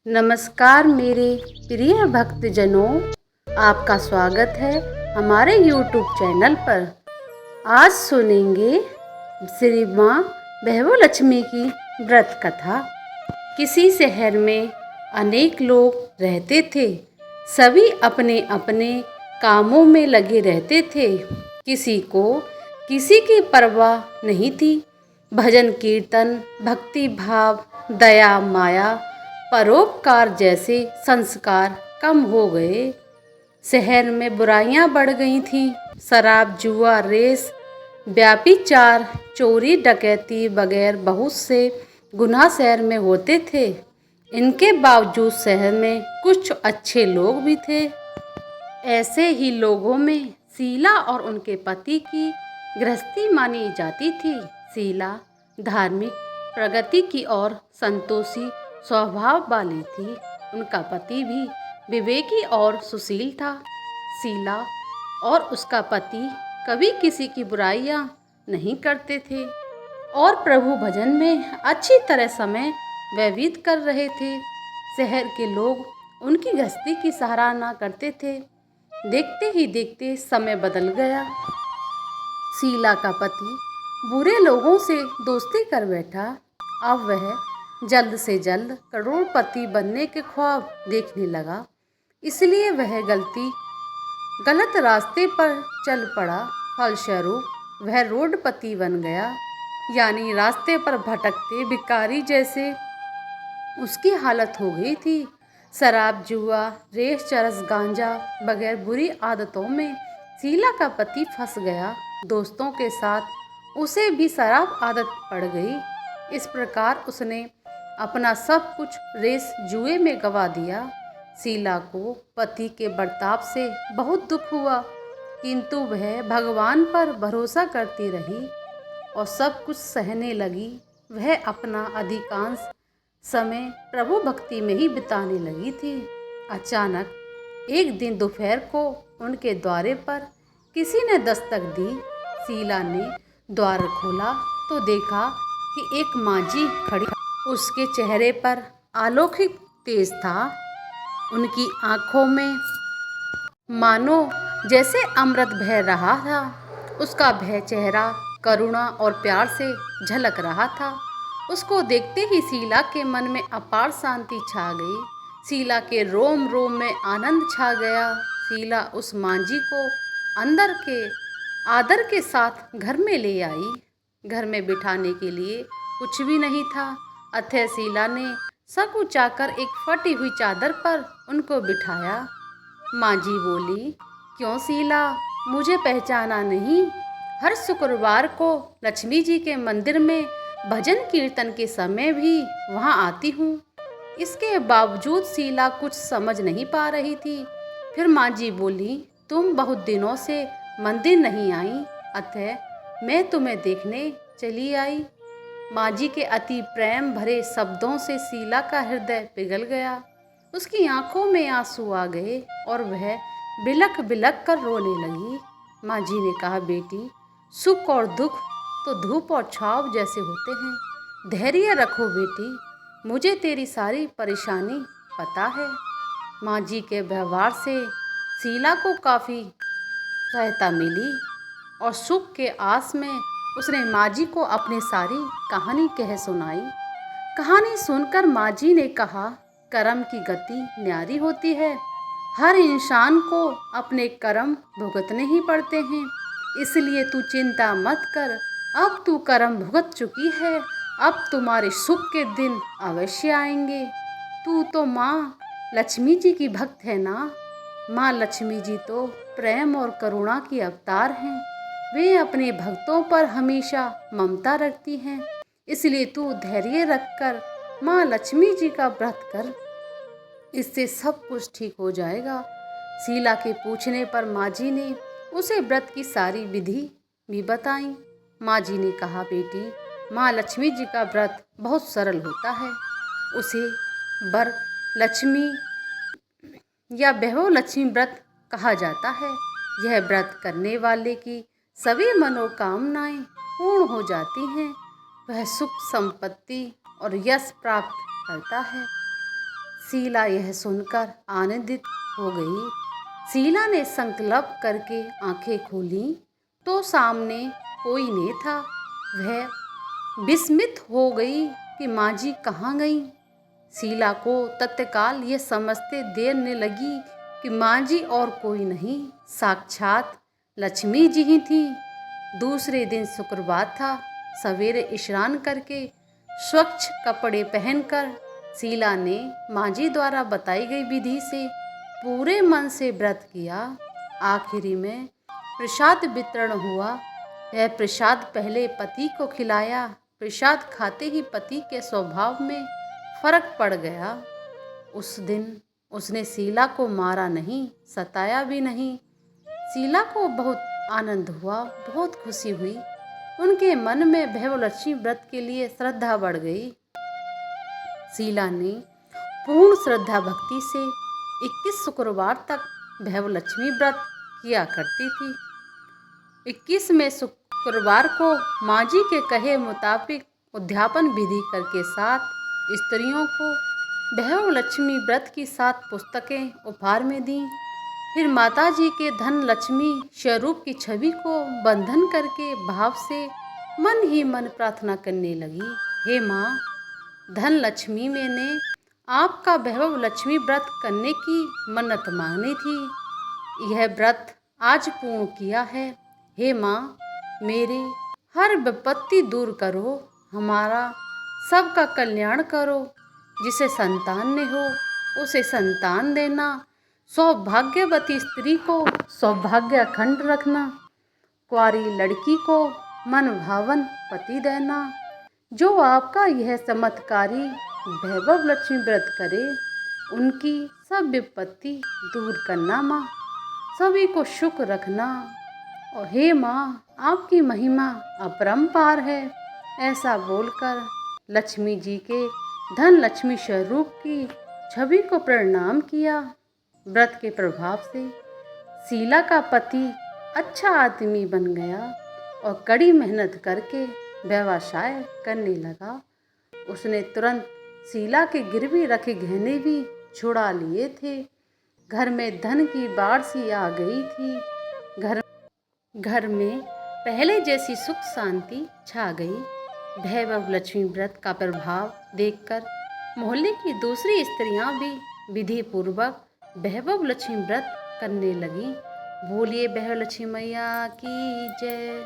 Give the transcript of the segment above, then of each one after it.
नमस्कार मेरे प्रिय भक्तजनों, आपका स्वागत है हमारे YouTube चैनल पर। आज सुनेंगे श्री माँ बहवोलक्ष्मी की व्रत कथा। किसी शहर में अनेक लोग रहते थे। सभी अपने अपने कामों में लगे रहते थे। किसी को किसी की परवाह नहीं थी। भजन कीर्तन, भक्ति भाव, दया माया, परोपकार जैसे संस्कार कम हो गए। शहर में बुराइयां बढ़ गई थीं। शराब, जुआ, रेस, व्याभिचार, चोरी, डकैती वगैरह बहुत से गुनाह शहर में होते थे। इनके बावजूद शहर में कुछ अच्छे लोग भी थे। ऐसे ही लोगों में शीला और उनके पति की गृहस्थी मानी जाती थी। शीला धार्मिक, प्रगति की ओर संतोषी स्वभाव वाली थी। उनका पति भी विवेकी और सुशील था। शीला और उसका पति कभी किसी की बुराइयां नहीं करते थे और प्रभु भजन में अच्छी तरह समय व्यतीत कर रहे थे। शहर के लोग उनकी गृहस्थी की सराहना करते थे। देखते ही देखते समय बदल गया। शीला का पति बुरे लोगों से दोस्ती कर बैठा। अब वह जल्द से जल्द करोड़पति बनने के ख्वाब देखने लगा। इसलिए वह गलत रास्ते पर चल पड़ा। फलस्वरूप वह रोडपति बन गया, यानी रास्ते पर भटकते भिखारी जैसे उसकी हालत हो गई थी। शराब, जुआ, रेस, चरस, गांजा वगैरह बुरी आदतों में शीला का पति फंस गया। दोस्तों के साथ उसे भी शराब आदत पड़ गई। इस प्रकार उसने अपना सब कुछ रेस जुए में गंवा दिया। शीला को पति के बर्ताव से बहुत दुख हुआ, किंतु वह भगवान पर भरोसा करती रही और सब कुछ सहने लगी। वह अपना अधिकांश समय प्रभु भक्ति में ही बिताने लगी थी। अचानक एक दिन दोपहर को उनके द्वार पर किसी ने दस्तक दी। शीला ने द्वार खोला तो देखा कि एक मांझी खड़ी। उसके चेहरे पर अलौकिक तेज था। उनकी आंखों में मानो जैसे अमृत बह रहा था। उसका भय चेहरा करुणा और प्यार से झलक रहा था। उसको देखते ही शीला के मन में अपार शांति छा गई। शीला के रोम रोम में आनंद छा गया। शीला उस मांझी को अंदर के आदर के साथ घर में ले आई। घर में बिठाने के लिए कुछ भी नहीं था, अतः शीला ने सकुचाकर एक फटी हुई चादर पर उनको बिठाया। मांझी बोली, क्यों शीला, मुझे पहचाना नहीं? हर शुक्रवार को लक्ष्मी जी के मंदिर में भजन कीर्तन के समय भी वहाँ आती हूँ। इसके बावजूद शीला कुछ समझ नहीं पा रही थी। फिर मांझी बोली, तुम बहुत दिनों से मंदिर नहीं आई, अतः मैं तुम्हें देखने चली आई। मांझी के अति प्रेम भरे शब्दों से शीला का हृदय पिघल गया। उसकी आंखों में आंसू आ गए और वह बिलख बिलख कर रोने लगी। मांझी ने कहा, बेटी, सुख और दुख तो धूप और छाव जैसे होते हैं। धैर्य रखो बेटी, मुझे तेरी सारी परेशानी पता है। मांझी के व्यवहार से शीला को काफ़ी सहायता मिली और सुख के आस में उसने मांझी को अपनी सारी कहानी कह सुनाई। कहानी सुनकर मांझी ने कहा, कर्म की गति न्यारी होती है। हर इंसान को अपने कर्म भुगतने ही पड़ते हैं। इसलिए तू चिंता मत कर, अब तू कर्म भुगत चुकी है। अब तुम्हारे सुख के दिन अवश्य आएंगे। तू तो माँ लक्ष्मी जी की भक्त है ना। माँ लक्ष्मी जी तो प्रेम और करुणा की अवतार हैं। वे अपने भक्तों पर हमेशा ममता रखती हैं। इसलिए तू धैर्य रखकर माँ लक्ष्मी जी का व्रत कर, इससे सब कुछ ठीक हो जाएगा। शीला के पूछने पर मांझी ने उसे व्रत की सारी विधि भी बताई। मांझी ने कहा, बेटी, माँ लक्ष्मी जी का व्रत बहुत सरल होता है। उसे वर लक्ष्मी या बहवोलक्ष्मी व्रत कहा जाता है। यह व्रत करने वाले की सभी मनोकामनाएं पूर्ण हो जाती हैं। वह सुख, संपत्ति और यश प्राप्त करता है। शीला यह सुनकर आनंदित हो गई। शीला ने संकल्प करके आंखें खोली तो सामने कोई नहीं था। वह विस्मित हो गई कि माँ जी कहाँ गई। शीला को तत्काल यह समझते देर न लगी कि माँ जी और कोई नहीं, साक्षात लक्ष्मी जी ही थी। दूसरे दिन शुक्रवार था। सवेरे स्नान करके स्वच्छ कपड़े पहनकर शीला ने माँ जी द्वारा बताई गई विधि से पूरे मन से व्रत किया। आखिरी में प्रसाद वितरण हुआ। यह प्रसाद पहले पति को खिलाया। प्रसाद खाते ही पति के स्वभाव में फर्क पड़ गया। उस दिन उसने शीला को मारा नहीं, सताया भी नहीं। शीला को बहुत आनंद हुआ, बहुत खुशी हुई। उनके मन में भैरवलक्ष्मी व्रत के लिए श्रद्धा बढ़ गई। शीला ने पूर्ण श्रद्धा भक्ति से 21 शुक्रवार तक भैरवलक्ष्मी व्रत किया करती थी। 21वें शुक्रवार को माँ जी के कहे मुताबिक उद्यापन विधि करके साथ स्त्रियों को भैरवलक्ष्मी व्रत की 7 पुस्तकें उपहार में दी। फिर माता जी के धन लक्ष्मी स्वरूप की छवि को बंधन करके भाव से मन ही मन प्रार्थना करने लगी। हे माँ, धन लक्ष्मी, मैंने आपका भैरवलक्ष्मी व्रत करने की मन्नत मांगनी थी। यह व्रत आज पूर्ण किया है। हे माँ, मेरी हर विपत्ति दूर करो, हमारा सबका कल्याण करो। जिसे संतान न हो उसे संतान देना, सौभाग्यवती स्त्री को सौभाग्य अखंड रखना, कुंवारी लड़की को मन भावन पति देना। जो आपका यह चमत्कारी भैरवलक्ष्मी व्रत करे उनकी सब विपत्ति दूर करना माँ, सभी को सुख रखना। और हे माँ, आपकी महिमा अपरंपार है। ऐसा बोलकर लक्ष्मी जी के धन लक्ष्मी स्वरूप की छवि को प्रणाम किया। व्रत के प्रभाव से शीला का पति अच्छा आदमी बन गया और कड़ी मेहनत करके व्यवसाय करने लगा। उसने तुरंत शीला के गिरवी रखे गहने भी छुड़ा लिए थे। घर में धन की बाढ़ सी आ गई थी। घर में पहले जैसी सुख शांति छा गई। भैरवलक्ष्मी व्रत का प्रभाव देखकर मोहल्ले की दूसरी स्त्रियां भी विधि पूर्वक भैरवलक्ष्मी व्रत करने लगी। बोलिए भैरवलक्ष्मी मैया की जय।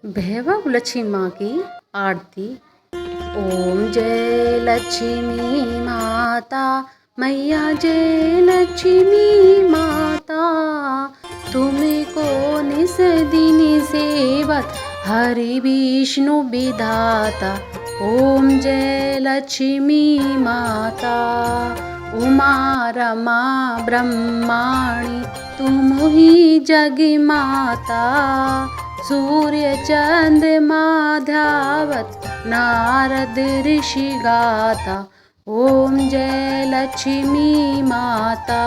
भैरवलक्ष्मी माँ की आरती। ओम जय लक्ष्मी माता मैया, जय लक्ष्मी माता, तुम्हें को निस दिन सेवत हरि विष्णु विधाता। ओम जय लक्ष्मी माता, उमा रमा ब्रह्माणी, तुम ही जग माता। सूर्य चंद्रमा ध्यावत नारद ऋषि गाता। ओम जय लक्ष्मी माता,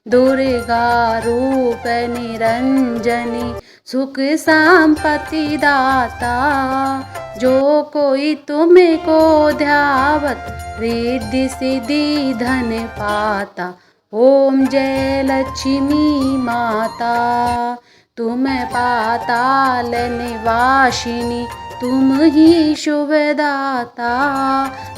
दुर्गा रूप निरंजनी, सुख संपत्ति दाता। जो कोई तुम्हें को ध्यावत रिद्धि सिद्धि धन पाता। ओम जय लक्ष्मी माता, तुम पाताल निवासिनी, तुम ही शुभदाता।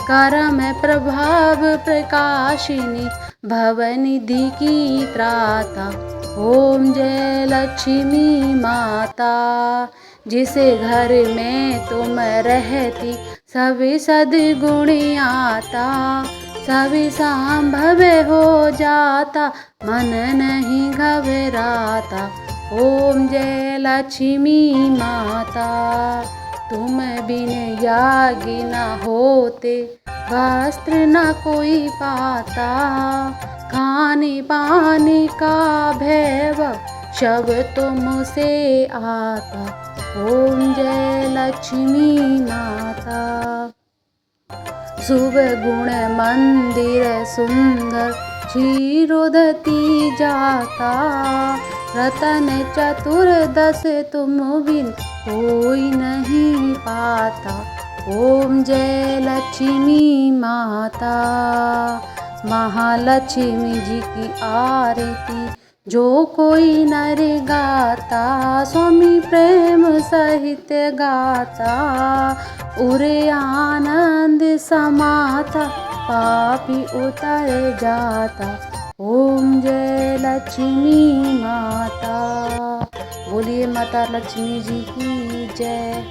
कर्म प्रभाव प्रकाशिनी, भवनिधि की त्राता। ओम जय लक्ष्मी माता, जिसे घर में तुम रहती सभी सद्गुण आता। सभी संभव हो जाता, मन नहीं घबराता। ओम जय लक्ष्मी माता, तुम बिन यागी न होते, वस्त्र न कोई पाता। खाने पानी का भैरव सब तुमसे आता। ओम जय लक्ष्मी माता, शुभ गुण मंदिर सुंदर क्षीरोदती जाता। रतन चतुर्दश तुम बिन कोई नहीं पाता। ओम जय लक्ष्मी माता, महालक्ष्मी जी की आरती जो कोई नर गाता, स्वामी प्रेम सहित गाता, उरे आनंद समाता, पापी उतर जाता। ओम जय लक्ष्मी माता। बोलिए माता लक्ष्मी जी की जय।